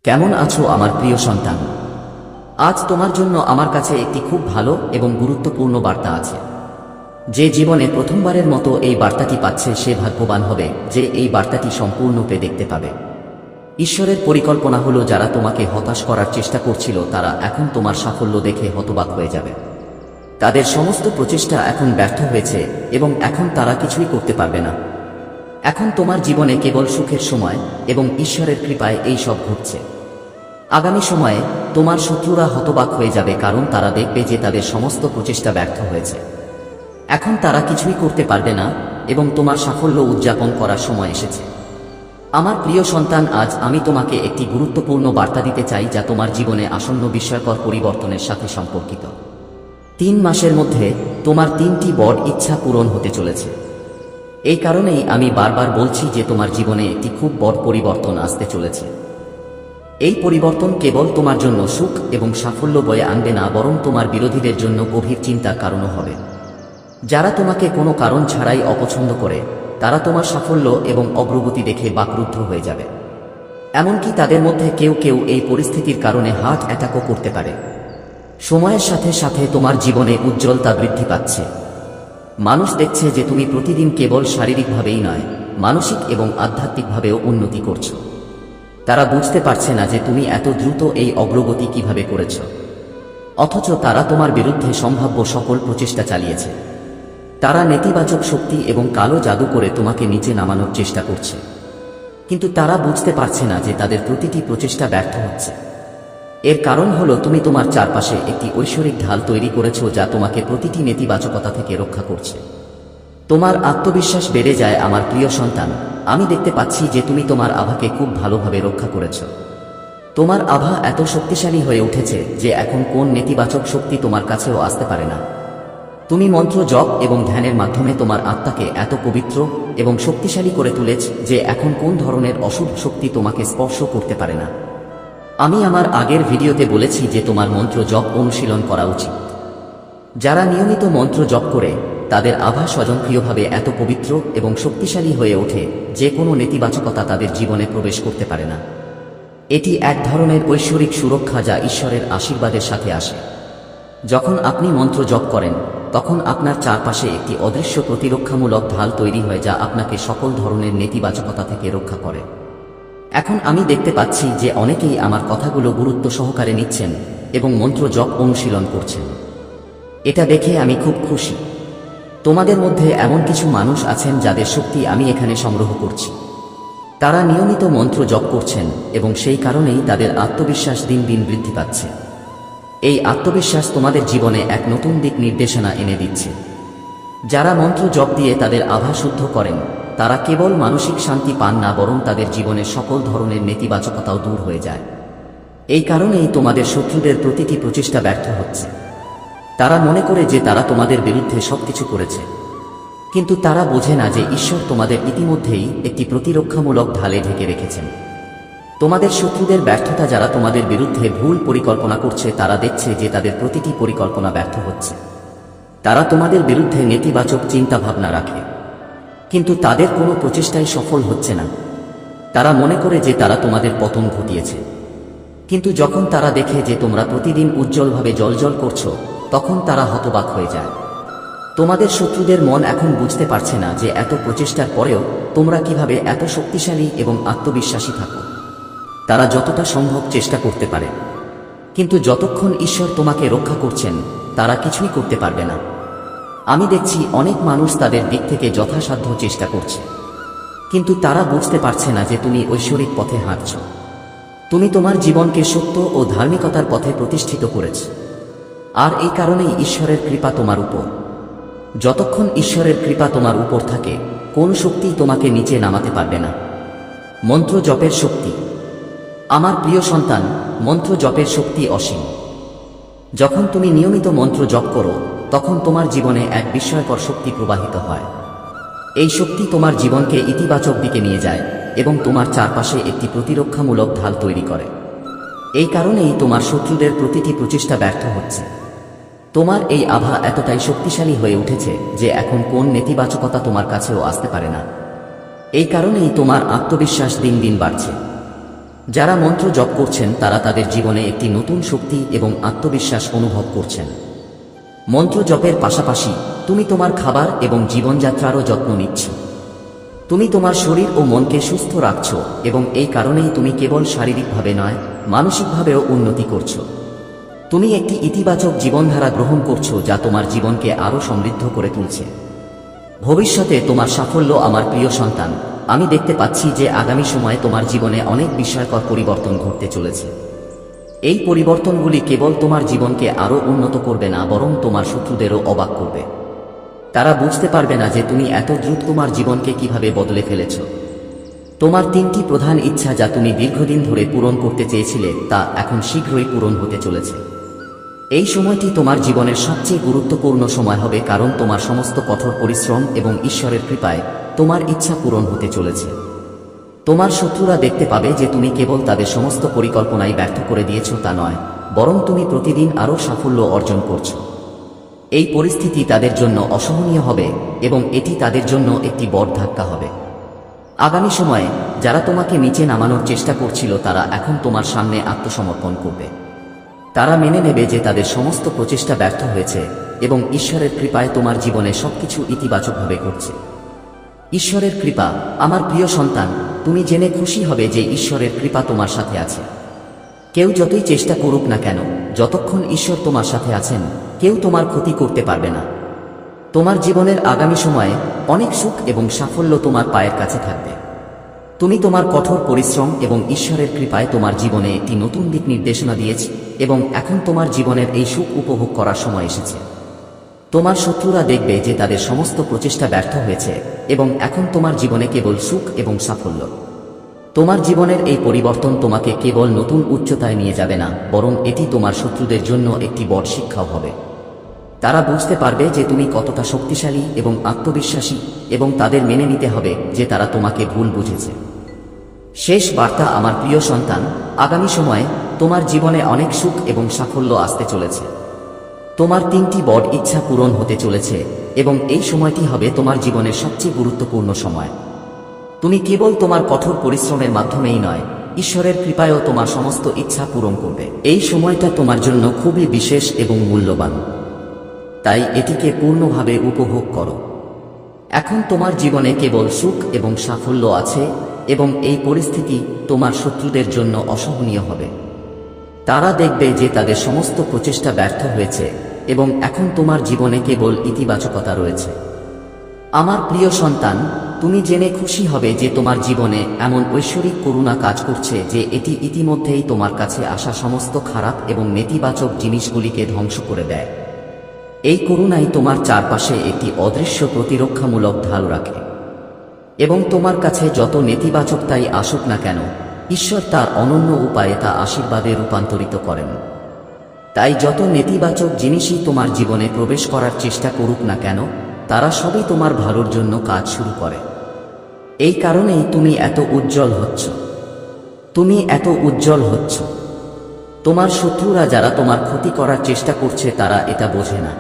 কেমন আছো আমার প্রিয় সন্তান? আজ তোমার জন্য আমার কাছে একটি খুব ভালো এবং গুরুত্বপূর্ণ বার্তা আছে। যে জীবনে প্রথমবারের মতো এই বার্তাটি পাচ্ছে সে ভাগ্যবান হবে যে এই বার্তাটি সম্পূর্ণরূপে দেখতে পাবে। ঈশ্বরের পরিকল্পনা হলো যারা তোমাকে হতাশ করার চেষ্টা করছিল তারা এখন তোমার সাফল্য দেখে হতবাক হয়ে যাবে। তাদের সমস্ত প্রচেষ্টা এখন ব্যর্থ হয়েছে এবং এখন তারা কিছুই করতে পারবে না। এখন তোমার জীবনে কেবল সুখের সময় এবং ঈশ্বরের কৃপায় এই সব ঘটছে। আগামী সময়ে তোমার শত্রুরা হতবাক হয়ে যাবে, কারণ তারা দেখবে যে তাদের সমস্ত প্রচেষ্টা ব্যর্থ হয়েছে। এখন তারা কিছুই করতে পারবে না এবং তোমার সাফল্য উদযাপন করার সময় এসেছে। আমার প্রিয় সন্তান, আজ আমি তোমাকে একটি গুরুত্বপূর্ণ বার্তা দিতে চাই যা তোমার জীবনে আসন্ন বিস্ময়কর পরিবর্তনের সাথে সম্পর্কিত। 3 মাসের মধ্যে তোমার 3টি বড় ইচ্ছা পূরণ হতে চলেছে। এই কারণেই আমি বারবার বলছি যে তোমার জীবনে একটি খুব বড় পরিবর্তন আসতে চলেছে। এই পরিবর্তন কেবল তোমার জন্য সুখ এবং সাফল্য বয়ে আনবে না, বরং তোমার বিরোধীদের জন্য গভীর চিন্তার কারণও হবে। যারা তোমাকে কোনো কারণ ছাড়াই অপছন্দ করে তারা তোমার সাফল্য এবং অগ্রগতি দেখে বাকরুদ্ধ হয়ে যাবে। এমনকি তাদের মধ্যে কেউ কেউ এই পরিস্থিতির কারণে হার্ট অ্যাটাকও করতে পারে। সময়ের সাথে সাথে তোমার জীবনে উজ্জ্বলতা বৃদ্ধি পাচ্ছে। মানুষ দেখছে যে তুমি প্রতিদিন কেবল শারীরিকভাবেই নয়, মানসিক এবং আধ্যাত্মিকভাবেও উন্নতি করছো। তারা বুঝতে পারছে না যে তুমি এত দ্রুত এই অগ্রগতি কিভাবে করেছ, অথচ তারা তোমার বিরুদ্ধে সম্ভাব্য সকল প্রচেষ্টা চালিয়েছে। তারা নেতিবাচক শক্তি এবং কালো জাদু করে তোমাকে নিচে নামানোর চেষ্টা করছে, কিন্তু তারা বুঝতে পারছে না যে তাদের প্রতিটি প্রচেষ্টা ব্যর্থ হচ্ছে। এর কারণ হলো তুমি তোমার চারপাশে একটি ঐশ্বরিক ঢাল তৈরি করেছ যা তোমাকে প্রতিটি নেতিবাচকতা থেকে রক্ষা করছে। তোমার আত্মবিশ্বাস বেড়ে যায় আমার প্রিয় সন্তান। আমি দেখতে পাচ্ছি যে তুমি তোমার আভাকে খুব ভালোভাবে রক্ষা করেছ। তোমার আভা এত শক্তিশালী হয়ে উঠেছে যে এখন কোন নেতিবাচক শক্তি তোমার কাছেও আসতে পারে না। তুমি মন্ত্র জপ এবং ধ্যানের মাধ্যমে তোমার আত্মাকে এত পবিত্র এবং শক্তিশালী করে তুলেছ যে এখন কোন ধরনের অশুভ শক্তি তোমাকে স্পর্শ করতে পারে না। আমি আমার আগের ভিডিওতে বলেছি যে তোমার মন্ত্র জপ অনুশীলন করা উচিত। যারা নিয়মিত মন্ত্র জপ করে তাদের আভা স্বয়ংক্রিয়ভাবে এত পবিত্র এবং শক্তিশালী হয়ে ওঠে যে কোনো নেতিবাচকতা তাদের জীবনে প্রবেশ করতে পারে না। এটি এক ধরনের ঐশ্বরিক সুরক্ষা যা ঈশ্বরের আশীর্বাদের সাথে আসে। যখন আপনি মন্ত্র জপ করেন তখন আপনার চারপাশে একটি অদৃশ্য প্রতিরক্ষামূলক ঢাল তৈরি হয় যা আপনাকে সকল ধরনের নেতিবাচকতা থেকে রক্ষা করে। এখন আমি দেখতে পাচ্ছি যে অনেকেই আমার কথাগুলো গুরুত্ব সহকারে নিচ্ছেন এবং মন্ত্র জপ অনুশীলন করছেন। এটা দেখে আমি খুব খুশি। তোমাদের মধ্যে এমন কিছু মানুষ আছেন যাদের শক্তি আমি এখানে সংগ্রহ করছি। তারা নিয়মিত মন্ত্র জপ করছেন এবং সেই কারণেই তাদের আত্মবিশ্বাস দিন দিন বৃদ্ধি পাচ্ছে। এই আত্মবিশ্বাস তোমাদের জীবনে এক নতুন দিক নির্দেশনা এনে দিচ্ছে। যারা মন্ত্র জপ দিয়ে তাদের আভা শুদ্ধ করেন তারা কেবল মানসিক শান্তি পান না, বরং তাদের জীবনের সকল ধরনের নেতিবাচকতাও দূর হয়ে যায়। এই কারণেই তোমাদের শত্রুদের প্রতিটি প্রচেষ্টা ব্যর্থ হচ্ছে। তারা মনে করে যে তারা তোমাদের বিরুদ্ধে সবকিছু করেছে, কিন্তু তারা বোঝে না যে ঈশ্বর তোমাদের ইতিমধ্যেই একটি প্রতিরক্ষামূলক ঢালে ঢেকে রেখেছেন। তোমাদের শত্রুদের ব্যর্থতা, যারা তোমাদের বিরুদ্ধে ভুল পরিকল্পনা করছে, তারা দেখছে যে তাদের প্রতিটি পরিকল্পনা ব্যর্থ হচ্ছে। তারা তোমাদের বিরুদ্ধে নেতিবাচক চিন্তাভাবনা রাখে, কিন্তু তাদের কোনো প্রচেষ্টাই সফল হচ্ছে না। তারা মনে করে যে তারা তোমাদের পতন ঘটিয়েছে, কিন্তু যখন তারা দেখে যে তোমরা প্রতিদিন উজ্জ্বলভাবে জ্বলজ্বল করছো তখন তারা হতবাক হয়ে যায়। তোমাদের শত্রুদের মন এখন বুঝতে পারছে না যে এত প্রচেষ্টার পরেও তোমরা কিভাবে এত শক্তিশালী এবং আত্মবিশ্বাসী থাকো। তারা যতটা সম্ভব চেষ্টা করতে পারে, কিন্তু যতক্ষণ ঈশ্বর তোমাকে রক্ষা করছেন তারা কিছুই করতে পারবে না। আমি দেখছি অনেক মানুষ তাদের দিক থেকে যথাসাধ্য চেষ্টা করছে, কিন্তু তারা বুঝতে পারছে না যে তুমি ঐশ্বরিক পথে হাঁটছ। তুমি তোমার জীবনকে সত্য ও ধার্মিকতার পথে প্রতিষ্ঠিত করেছ, আর এই কারণেই ঈশ্বরের কৃপা তোমার উপর। যতক্ষণ ঈশ্বরের কৃপা তোমার উপর থাকে কোন শক্তি তোমাকে নিচে নামাতে পারবে না। মন্ত্র জপের শক্তি। আমার প্রিয় সন্তান, মন্ত্র জপের শক্তি অসীম। যখন তুমি নিয়মিত মন্ত্র জপ করো তখন তোমার জীবনে এক বিস্ময়কর শক্তি প্রবাহিত হয়। এই শক্তি তোমার জীবনকে ইতিবাচক দিকে নিয়ে যায় এবং তোমার চারপাশে একটি প্রতিরক্ষামূলক ঢাল তৈরি করে। এই কারণেই তোমার শত্রুদের প্রতিটি প্রচেষ্টা ব্যর্থ হচ্ছে। তোমার এই আভা এতটাই শক্তিশালী হয়ে উঠেছে যে এখন কোন নেতিবাচকতা তোমার কাছেও আসতে পারে না। এই কারণেই তোমার আত্মবিশ্বাস দিন দিন বাড়ছে। যারা মন্ত্র জপ করছেন তারা তাদের জীবনে একটি নতুন শক্তি এবং আত্মবিশ্বাস অনুভব করছেন। মন্ত্র জপের পাশাপাশি তুমি তোমার খাবার এবং জীবনযাত্রারও যত্ন নিচ্ছ। তুমি তোমার শরীর ও মনকে সুস্থ রাখছ এবং এই কারণেই তুমি কেবল শারীরিকভাবে নয়, মানসিকভাবেও উন্নতি করছ। তুমি একটি ইতিবাচক জীবনধারা গ্রহণ করছো যা তোমার জীবনকে আরও সমৃদ্ধ করে তুলছে। ভবিষ্যতে তোমার সাফল্য আমার প্রিয় সন্তান, আমি দেখতে পাচ্ছি যে আগামী সময়ে তোমার জীবনে অনেক বিস্ময়কর পরিবর্তন ঘটতে চলেছে। এই পরিবর্তনগুলি কেবল তোমার জীবনকে আরও উন্নত করবে না, বরং তোমার শত্রুদেরও অবাক করবে। তারা বুঝতে পারবে না যে তুমি এত দ্রুত তোমার জীবনকে কিভাবে বদলে ফেলেছ। তোমার 3টি প্রধান ইচ্ছা যা তুমি দীর্ঘদিন ধরে পূরণ করতে চেয়েছিলে তা এখন শীঘ্রই পূরণ হতে চলেছে। এই সময়টি তোমার জীবনের সবচেয়ে গুরুত্বপূর্ণ সময় হবে, কারণ তোমার সমস্ত কঠোর পরিশ্রম এবং ঈশ্বরের কৃপায় তোমার ইচ্ছা পূরণ হতে চলেছে। তোমার শত্রুরা দেখতে পাবে যে তুমি কেবল তাদের সমস্ত পরিকল্পনাই ব্যর্থ করে দিয়েছ তা নয়, বরং তুমি প্রতিদিন আরও সাফল্য অর্জন করছো। এই পরিস্থিতি তাদের জন্য অসহনীয় হবে এবং এটি তাদের জন্য একটি বড় ধাক্কা হবে। আগামী সময়ে যারা তোমাকে নিচে নামানোর চেষ্টা করছিল তারা এখন তোমার সামনে আত্মসমর্পণ করবে। তারা মেনে নেবে যে তাদের সমস্ত প্রচেষ্টা ব্যর্থ হয়েছে এবং ঈশ্বরের কৃপায় তোমার জীবনে সবকিছু ইতিবাচকভাবে ঘটছে। ঈশ্বরের কৃপা, আমার প্রিয় সন্তান, তুমি জেনে খুশি হবে যে ঈশ্বরের কৃপা তোমার সাথে আছে। কেউ যতই চেষ্টা করুক না কেন, যতক্ষণ ঈশ্বর তোমার সাথে আছেন, কেউ তোমার ক্ষতি করতে পারবে না। তোমার জীবনের আগামী সময়ে অনেক সুখ এবং সাফল্য তোমার পায়ের কাছে থাকবে। তুমি তোমার কঠোর পরিশ্রম এবং ঈশ্বরের কৃপায় তোমার জীবনে একটি নতুন দিক নির্দেশনা দিয়েছে এবং এখন তোমার জীবনের এই সুখ উপভোগ করার সময় এসেছে। তোমার শত্রুরা দেখবে যে তাদের সমস্ত প্রচেষ্টা ব্যর্থ হয়েছে এবং এখন তোমার জীবনে কেবল সুখ এবং সাফল্য। তোমার জীবনের এই পরিবর্তন তোমাকে কেবল নতুন উচ্চতায় নিয়ে যাবে না, বরং এটি তোমার শত্রুদের জন্য একটি বড় শিক্ষাও হবে। তারা বুঝতে পারবে যে তুমি কতটা শক্তিশালী এবং আত্মবিশ্বাসী এবং তাদের মেনে নিতে হবে যে তারা তোমাকে ভুল বুঝেছে। শেষ বার্তা, আমার প্রিয় সন্তান, আগামী সময়ে তোমার জীবনে অনেক সুখ এবং সাফল্য আসতে চলেছে। তোমার 3টি বড় ইচ্ছা পূরণ হতে চলেছে এবং এই সময়টি হবে তোমার জীবনের সবচেয়ে গুরুত্বপূর্ণ সময়। তুমি কেবল তোমার কঠোর পরিশ্রমের মাধ্যমেই নয়, ঈশ্বরের কৃপায়ও তোমার সমস্ত ইচ্ছা পূরণ করবে। এই সময়টা তোমার জন্য খুবই বিশেষ এবং মূল্যবান, তাই এটিকে পূর্ণভাবে উপভোগ করো। এখন তোমার জীবনে কেবল সুখ এবং সাফল্য আছে এবং এই পরিস্থিতি তোমার শত্রুদের জন্য অসহনীয় হবে। তারা দেখবে যে তাদের সমস্ত প্রচেষ্টা ব্যর্থ হয়েছে এবং এখন তোমার জীবনে কেবল ইতিবাচকতা রয়েছে। আমার প্রিয় সন্তান, তুমি জেনে খুশি হবে যে তোমার জীবনে এমন ঐশ্বরিক করুণা কাজ করছে যে এটি ইতিমধ্যেই তোমার কাছে আসা সমস্ত খারাপ এবং নেতিবাচক জিনিসগুলিকে ধ্বংস করে দেয়। এই করুণাই তোমার চারপাশে একটি অদৃশ্য প্রতিরক্ষামূলক ঢাল রাখে এবং তোমার কাছে যত নেতিবাচকতাই আসুক না কেন, ঈশ্বর তার অনন্য উপায়ে তা আশীর্বাদে রূপান্তরিত করেন। তাই যত নেতিবাচক জিনিসই তোমার জীবনে প্রবেশ করার চেষ্টা করুক না কেন, তারা সবই তোমার ভালোর জন্য কাজ শুরু করে। এই কারণেই তুমি এত উজ্জ্বল হচ্ছ। তুমি এত উজ্জ্বল হচ্ছ। তোমার শত্রুরা যারা তোমার ক্ষতি করার চেষ্টা করছে তারা এটা বোঝে না।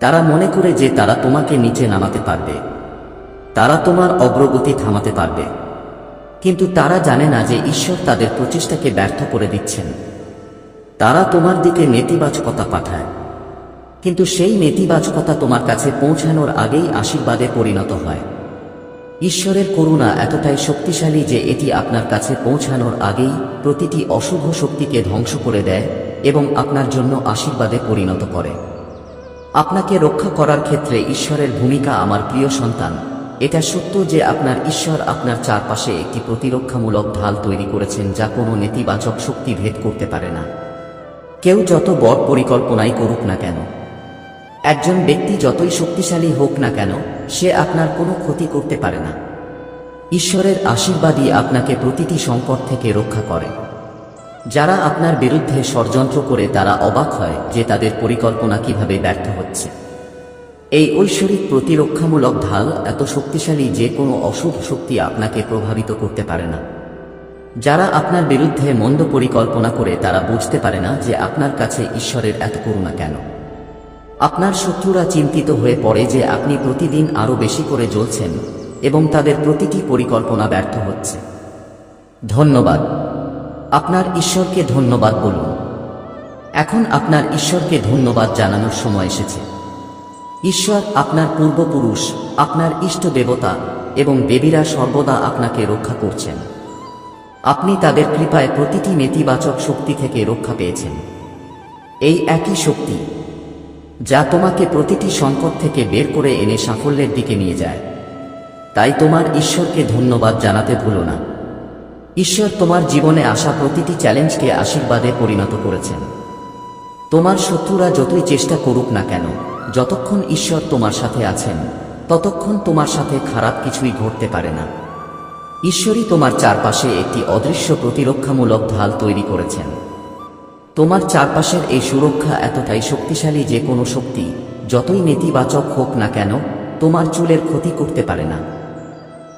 তারা মনে করে যে তারা তোমাকে নিচে নামাতে পারবে, তারা তোমার অগ্রগতি থামাতে পারবে, কিন্তু তারা জানে না যে ঈশ্বর তাদের প্রচেষ্টাকে ব্যর্থ করে দিচ্ছেন। তারা তোমার দিকে নেতিবাচকতা পাঠায়, কিন্তু সেই নেতিবাচকতা তোমার কাছে পৌঁছানোর আগেই আশীর্বাদে পরিণত হয়। ঈশ্বরের করুণা এতটাই শক্তিশালী যে এটি আপনার কাছে পৌঁছানোর আগেই প্রতিটি অশুভ শক্তিকে ধ্বংস করে দেয় এবং আপনার জন্য আশীর্বাদে পরিণত করে। আপনাকে রক্ষা করার ক্ষেত্রে ঈশ্বরের ভূমিকা, আমার প্রিয় সন্তান, এটা সত্য যে আপনার ঈশ্বর আপনার চারপাশে একটি প্রতিরক্ষামূলক ঢাল তৈরি করেছেন যা কোনো নেতিবাচক শক্তি ভেদ করতে পারে না। কেউ যত বড় পরিকল্পনাই করুক না কেন, একজন ব্যক্তি যতই শক্তিশালী হোক না কেন, সে আপনার কোনো ক্ষতি করতে পারে না। ঈশ্বরের আশীর্বাদই আপনাকে প্রতিটি সংকট থেকে রক্ষা করে। যারা আপনার বিরুদ্ধে ষড়যন্ত্র করে তারা অবাক হয় যে তাদের পরিকল্পনা কিভাবে ব্যর্থ হচ্ছে। এই ঐশ্বরিক প্রতিরক্ষামূলক ঢাল এত শক্তিশালী যে কোনো অশুভ শক্তি আপনাকে প্রভাবিত করতে পারে না। যারা আপনার বিরুদ্ধে মন্দ পরিকল্পনা করে তারা বুঝতে পারে না যে আপনার কাছে ঈশ্বরের এত করুণা কেন। আপনার শত্রুরা চিন্তিত হয়ে পড়ে যে আপনি প্রতিদিন আরও বেশি করে জ্বলছেন এবং তাদের প্রতিটি পরিকল্পনা ব্যর্থ হচ্ছে। ধন্যবাদ। আপনার ঈশ্বরকে ধন্যবাদ বলুন। এখন আপনার ঈশ্বরকে ধন্যবাদ জানানোর সময় এসেছে। ঈশ্বর, আপনার পূর্বপুরুষ, আপনার ইষ্ট দেবতা এবং দেবীরা সর্বদা আপনাকে রক্ষা করছেন। আপনি তাদের কৃপায় প্রতিটি নেতিবাচক শক্তি থেকে রক্ষা পেয়েছেন। এই একই শক্তি যা তোমাকে প্রতিটি সংকট থেকে বের করে এনে সাফল্যের দিকে নিয়ে যায়। তাই তোমার ঈশ্বরকে ধন্যবাদ জানাতে ভুলো না। ঈশ্বর তোমার জীবনে আসা প্রতিটি চ্যালেঞ্জকে আশীর্বাদে পরিণত করেছেন। তোমার শত্রুরা যতই চেষ্টা করুক না কেন, যতক্ষণ ঈশ্বর তোমার সাথে আছেন ততক্ষণ তোমার সাথে খারাপ কিছুই ঘটতে পারে না। ঈশ্বরই তোমার চারপাশে একটি অদৃশ্য প্রতিরক্ষামূলক ঢাল তৈরি করেছেন। তোমার চারপাশের এই সুরক্ষা এতটাই শক্তিশালী যে কোনো শক্তি, যতই নেতিবাচক হোক না কেন, তোমার চুলের ক্ষতি করতে পারে না।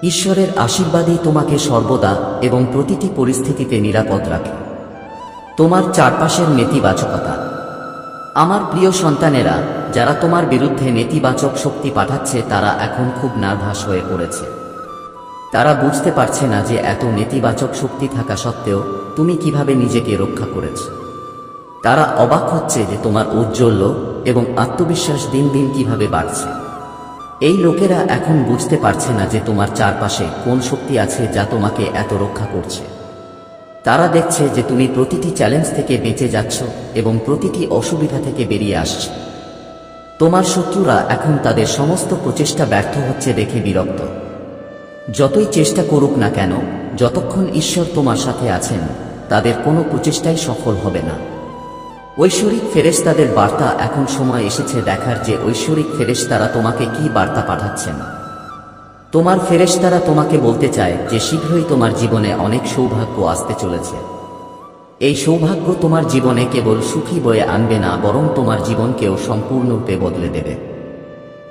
ঈশ্বরের আশীর্বাদই তোমাকে সর্বদা এবং প্রতিটি পরিস্থিতিতে নিরাপদ রাখে। তোমার চারপাশের নেতিবাচকতা। আমার প্রিয় সন্তানেরা, যারা তোমার বিরুদ্ধে নেতিবাচক শক্তি পাঠাচ্ছে তারা এখন খুব নার্ভাস হয়ে পড়েছে। তারা বুঝতে পারছে না যে এত নেতিবাচক শক্তি থাকা সত্ত্বেও তুমি কিভাবে নিজেকে রক্ষা করেছ। তারা অবাক হচ্ছে যে তোমার ঔজ্জ্বল্য এবং আত্মবিশ্বাস দিন দিন কিভাবে বাড়ছে। এই লোকেরা এখন বুঝতে পারছে না যে তোমার চারপাশে কোন শক্তি আছে যা তোমাকে এত রক্ষা করছে। তারা দেখছে যে তুমি প্রতিটি চ্যালেঞ্জ থেকে বেঁচে যাচ্ছ এবং প্রতিটি অসুবিধা থেকে বেরিয়ে আসছ। তোমার শত্রুরা এখন তাদের সমস্ত প্রচেষ্টা ব্যর্থ হচ্ছে দেখে বিরক্ত। যতই চেষ্টা করুক না কেন, যতক্ষণ ঈশ্বর তোমার সাথে আছেন তাদের কোনো প্রচেষ্টাই সফল হবে না। ঐশ্বরিক ফেরেশতাদের বার্তা। এখন সময় এসেছে দেখার যে ঐশ্বরিক ফেরেশতারা তোমাকে কি বার্তা পাঠাচ্ছেন। তোমার ফেরেশতারা তোমাকে বলতে চায় যে শীঘ্রই তোমার জীবনে অনেক সৌভাগ্য আসতে চলেছে। এই সৌভাগ্য তোমার জীবনে কেবল সুখী বয়ে আনবে না, বরং তোমার জীবনকেও সম্পূর্ণরূপে বদলে দেবে।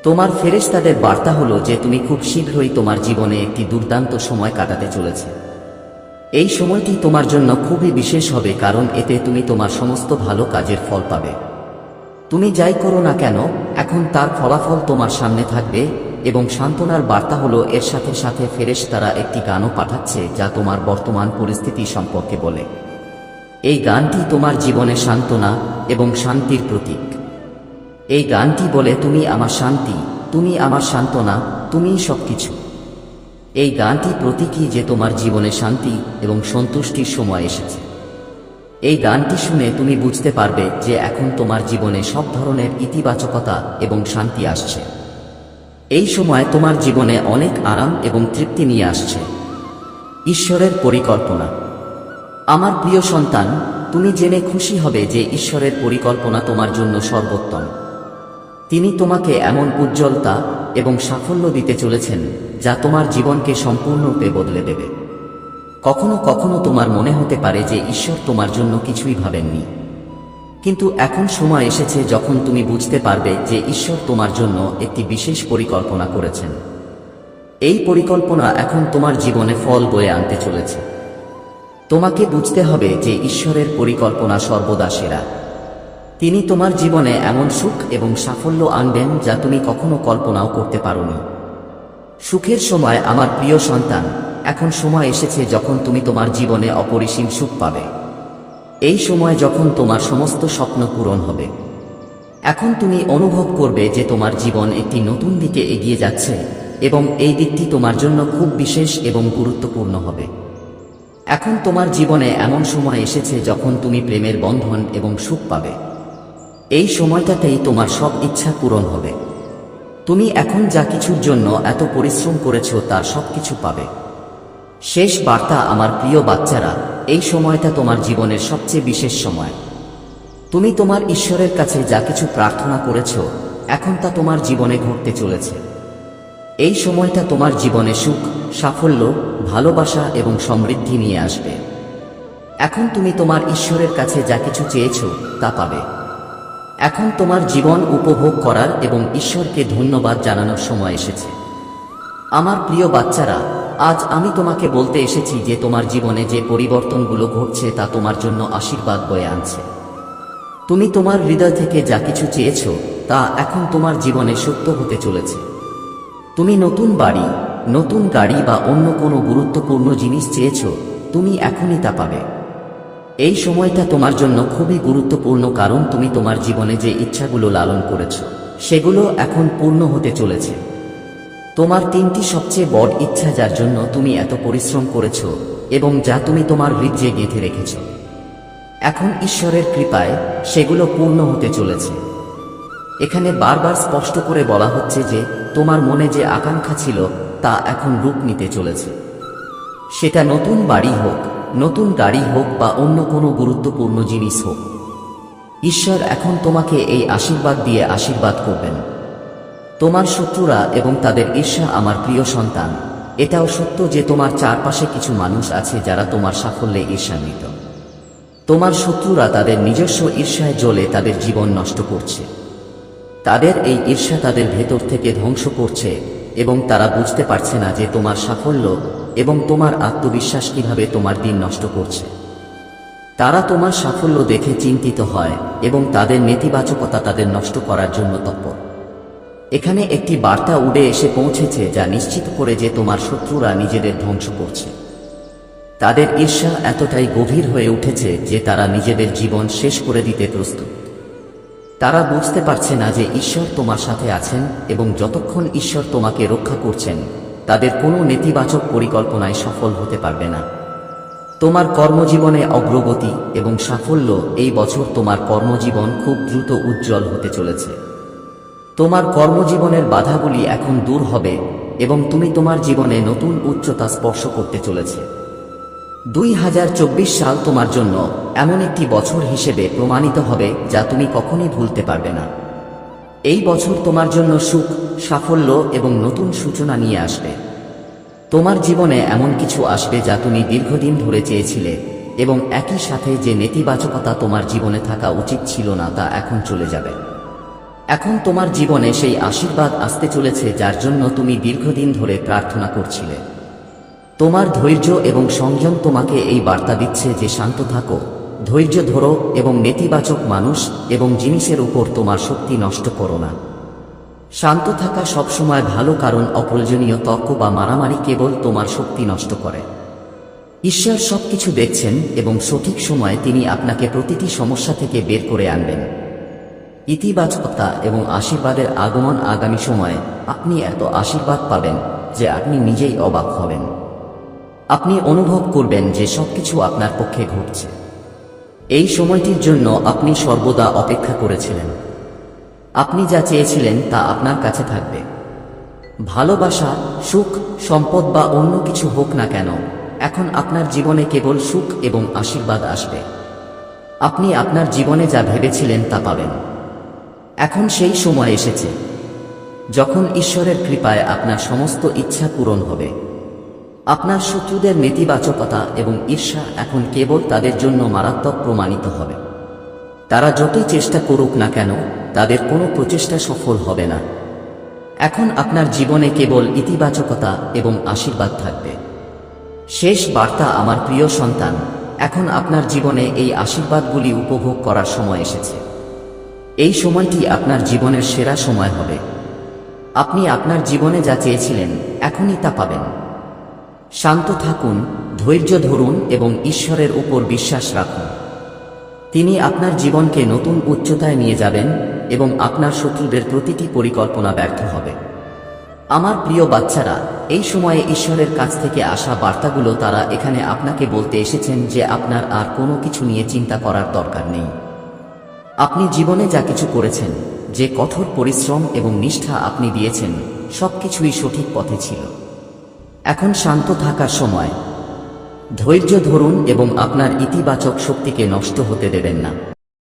তোমার ফেরেশতাদের বার্তা হলো যে তুমি খুব শীঘ্রই তোমার জীবনে একটি দুর্দান্ত সময় কাটাতে চলেছে। এই সময়টি তোমার জন্য খুবই বিশেষ হবে, কারণ এতে তুমি তোমার সমস্ত ভালো কাজের ফল পাবে। তুমি যাই করো না কেন, এখন তার ফলাফল তোমার সামনে থাকবে। এবং সান্ত্বনার বার্তা হলো এর সাথে সাথে ফেরেশতারা একটি গানও পাঠাচ্ছে যা তোমার বর্তমান পরিস্থিতি সম্পর্কে বলে। এই গানটি তোমার জীবনে সান্ত্বনা এবং শান্তির প্রতীক। এই গানটি বলে, তুমি আমার শান্তি, তুমি আমার সান্ত্বনা, তুমিই সবকিছু। এই গানটি প্রতীকী যে তোমার জীবনে শান্তি এবং সন্তুষ্টির সময় এসেছে। এই গানটি শুনে তুমি বুঝতে পারবে যে এখন তোমার জীবনে সব ধরনের ইতিবাচকতা এবং শান্তি আসছে। এই সময় তোমার জীবনে অনেক আরাম এবং তৃপ্তি নিয়ে আসছে। ঈশ্বরের পরিকল্পনা। আমার প্রিয় সন্তান, তুমি জেনে খুশি হবে যে ঈশ্বরের পরিকল্পনা তোমার জন্য সর্বোত্তম। তিনি তোমাকে এমন উজ্জ্বলতা এবং সাফল্য দিতে চলেছেন যা তোমার জীবনকে সম্পূর্ণরূপে বদলে দেবে। কখনো কখনো তোমার মনে হতে পারে যে ঈশ্বর তোমার জন্য কিছুই ভাবেননি, কিন্তু এখন সময় এসেছে যখন তুমি বুঝতে পারবে যে ঈশ্বর তোমার জন্য একটি বিশেষ পরিকল্পনা করেছেন। এই পরিকল্পনা এখন তোমার জীবনে ফল বয়ে আনতে চলেছে। তোমাকে বুঝতে হবে যে ঈশ্বরের পরিকল্পনা সর্বদা সেরা। তিনি তোমার জীবনে এমন সুখ এবং সাফল্য আনবেন যা তুমি কখনো কল্পনাও করতে পারোনি। সুখের সময়। আমার প্রিয় সন্তান, এখন সময় এসেছে যখন তুমি তোমার জীবনে অপরিসীম সুখ পাবে। এই সময় যখন তোমার সমস্ত স্বপ্ন পূরণ হবে। এখন তুমি অনুভব করবে যে তোমার জীবন একটি নতুন দিকে এগিয়ে যাচ্ছে এবং এই দিকটি তোমার জন্য খুব বিশেষ এবং গুরুত্বপূর্ণ হবে। এখন তোমার জীবনে এমন সময় এসেছে যখন তুমি প্রেমের বন্ধন এবং সুখ পাবে। এই সময়টাতেই তোমার সব ইচ্ছা পূরণ হবে। তুমি এখন যা কিছুর জন্য এত পরিশ্রম করেছো তার সবকিছু পাবে। শেষ বার্তা। আমার প্রিয় বাচ্চারা, এই সময়টা তোমার জীবনের সবচেয়ে বিশেষ সময়। তুমি তোমার ঈশ্বরের কাছে যা কিছু প্রার্থনা করেছ এখন তা তোমার জীবনে ঘটতে চলেছে। এই সময়টা তোমার জীবনে সুখ, সাফল্য, ভালোবাসা এবং সমৃদ্ধি নিয়ে আসবে। এখন তুমি তোমার ঈশ্বরের কাছে যা কিছু চেয়েছ তা পাবে। এখন তোমার জীবন উপভোগ করার এবং ঈশ্বরকে ধন্যবাদ জানানোর সময় এসেছে। আমার প্রিয় বাচ্চারা, আজ আমি তোমাকে বলতে এসেছি যে তোমার জীবনে যে পরিবর্তনগুলো ঘটছে তা তোমার জন্য আশীর্বাদ বয়ে আনছে। তুমি তোমার হৃদয় থেকে যা কিছু চেয়েছ তা এখন তোমার জীবনে সত্য হতে চলেছে। তুমি নতুন বাড়ি, নতুন গাড়ি বা অন্য কোনো গুরুত্বপূর্ণ জিনিস চেয়েছ, তুমি এখনই তা পাবে। এই সময়টা তোমার জন্য খুবই গুরুত্বপূর্ণ, কারণ তুমি তোমার জীবনে যে ইচ্ছাগুলো লালন করেছ সেগুলো এখন পূর্ণ হতে চলেছে। তোমার 3টি সবচেয়ে বড় ইচ্ছা, যার জন্য তুমি এত পরিশ্রম করেছ এবং যা তুমি তোমার হৃদয়ে গেঁথে রেখেছ, এখন ঈশ্বরের কৃপায় সেগুলো পূর্ণ হতে চলেছে। এখানে বারবার স্পষ্ট করে বলা হচ্ছে যে তোমার মনে যে আকাঙ্ক্ষা ছিল তা এখন রূপ নিতে চলেছে। সেটা নতুন বাড়ি হোক, নতুন গাড়ি হোক বা অন্য কোনো গুরুত্বপূর্ণ জিনিস হোক, ঈশ্বর এখন তোমাকে এই আশীর্বাদ দিয়ে আশীর্বাদ করবেন। তোমার শত্রুরা এবং তাদের ঈর্ষা, আমার প্রিয় সন্তান, এটাও সত্য যে তোমার চারপাশে কিছু মানুষ আছে যারা তোমার সাফল্যে ঈর্ষান্বিত। তোমার শত্রুরা তাদের নিজস্ব ঈর্ষায় জ্বলে তাদের জীবন নষ্ট করছে। তাদের এই ঈর্ষা তাদের ভেতর থেকে ধ্বংস করছে এবং তারা বুঝতে পারছে না যে তোমার সাফল্য এবং তোমার আত্মবিশ্বাস কিভাবে তোমার দিন নষ্ট করছে। তারা তোমার সাফল্য দেখে চিন্তিত হয় এবং তাদের নেতিবাচকতা তাদের নষ্ট করার জন্য তৎপর। এখানে একটি বার্তা উড়ে এসে পৌঁছেছে যা নিশ্চিত করে যে তোমার শত্রুরা নিজেদের ধ্বংস করছে। তাদের ঈর্ষা এতটাই গভীর হয়ে উঠেছে যে তারা নিজেদের জীবন শেষ করে দিতে প্রস্তুত। তারা বুঝতে পারছে না যে ঈশ্বর তোমার সাথে আছেন এবং যতক্ষণ ঈশ্বর তোমাকে রক্ষা করছেন তাদের কোনো নেতিবাচক পরিকল্পনায় সফল হতে পারবে না। তোমার কর্মজীবনে অগ্রগতি এবং সাফল্য, এই বছর তোমার কর্মজীবন খুব দ্রুত উজ্জ্বল হতে চলেছে। তোমার কর্মজীবনের বাধাগুলি এখন দূর হবে এবং তুমি তোমার জীবনে নতুন উচ্চতা স্পর্শ করতে চলেছে। 2024 সাল তোমার জন্য এমন একটি বছর হিসেবে প্রমাণিত হবে যা তুমি কখনোই ভুলতে পারবে না। এই বছর তোমার জন্য সুখ, সাফল্য এবং নতুন সূচনা নিয়ে আসবে। তোমার জীবনে এমন কিছু আসবে যা তুমি দীর্ঘদিন ধরে চেয়েছিলে এবং একই সাথে যে নেতিবাচকতা তোমার জীবনে থাকা উচিত ছিল না তা এখন চলে যাবে। এখন তোমার জীবনে সেই আশীর্বাদ আসতে চলেছে যার জন্য তুমি দীর্ঘদিন ধরে প্রার্থনা করছিলে। তোমার ধৈর্য এবং সংযম তোমাকে এই বার্তা দিচ্ছে যে শান্ত থাকো, ধৈর্য ধরো এবং নেতিবাচক মানুষ এবং জিনিসের উপর তোমার শক্তি নষ্ট করো না। শান্ত থাকা সবসময় ভালো, কারণ অপ্রয়োজনীয় তর্ক বা মারামারি কেবল তোমার শক্তি নষ্ট করে। ঈশ্বর সবকিছু দেখছেন এবং সঠিক সময়ে তিনি আপনাকে প্রতিটি সমস্যা থেকে বের করে আনবেন। ইতিবাচকতা এবং আশীর্বাদের আগমন, আগামী সময়ে আপনি এত আশীর্বাদ পাবেন যে আপনি নিজেই অবাক হবেন। আপনি অনুভব করবেন যে সবকিছু আপনার পক্ষে ঘটছে। এই সময়টির জন্য আপনি সর্বদা অপেক্ষা করেছিলেন। আপনি যা চেয়েছিলেন তা আপনার কাছে থাকবে। ভালোবাসা, সুখ, সম্পদ বা অন্য কিছু হোক না কেন, এখন আপনার জীবনে কেবল সুখ এবং আশীর্বাদ আসবে। আপনি আপনার জীবনে যা ভেবেছিলেন তা পাবেন। এখন সেই সময় এসেছে যখন ঈশ্বরের কৃপায় আপনার সমস্ত ইচ্ছা পূরণ হবে। আপনার শত্রুদের নেতিবাচকতা এবং ঈর্ষা এখন কেবল তাদের জন্য মারাত্মক প্রমাণিত হবে। তারা যতই চেষ্টা করুক না কেন, তাদের কোনো প্রচেষ্টা সফল হবে না। এখন আপনার জীবনে কেবল ইতিবাচকতা এবং আশীর্বাদ থাকবে। শেষ বার্তা, আমার প্রিয় সন্তান, এখন আপনার জীবনে এই আশীর্বাদগুলি উপভোগ করার সময় এসেছে। এই সময়টি আপনার জীবনের সেরা সময় হবে। আপনি আপনার জীবনে যা চেয়েছিলেন এখনই তা পাবেন। শান্ত থাকুন, ধৈর্য ধরুন এবং ঈশ্বরের উপর বিশ্বাস রাখুন। তিনি আপনার জীবনকে নতুন উচ্চতায় নিয়ে যাবেন এবং আপনার শত্রুদের প্রতিটি পরিকল্পনা ব্যর্থ হবে। আমার প্রিয় বাচ্চারা, এই সময়ে ঈশ্বরের কাছ থেকে আসা বার্তাগুলো তারা এখানে আপনাকে বলতে এসেছেন যে আপনার আর কোনো কিছু নিয়ে চিন্তা করার দরকার নেই। আপনি জীবনে যা কিছু করেছেন, যে কঠোর পরিশ্রম এবং নিষ্ঠা আপনি দিয়েছেন, সবকিছুই সঠিক পথে ছিল। এখন শান্ত থাকার সময়। ধৈর্য ধরুন এবং আপনার ইতিবাচক শক্তিকে নষ্ট হতে দেবেন না।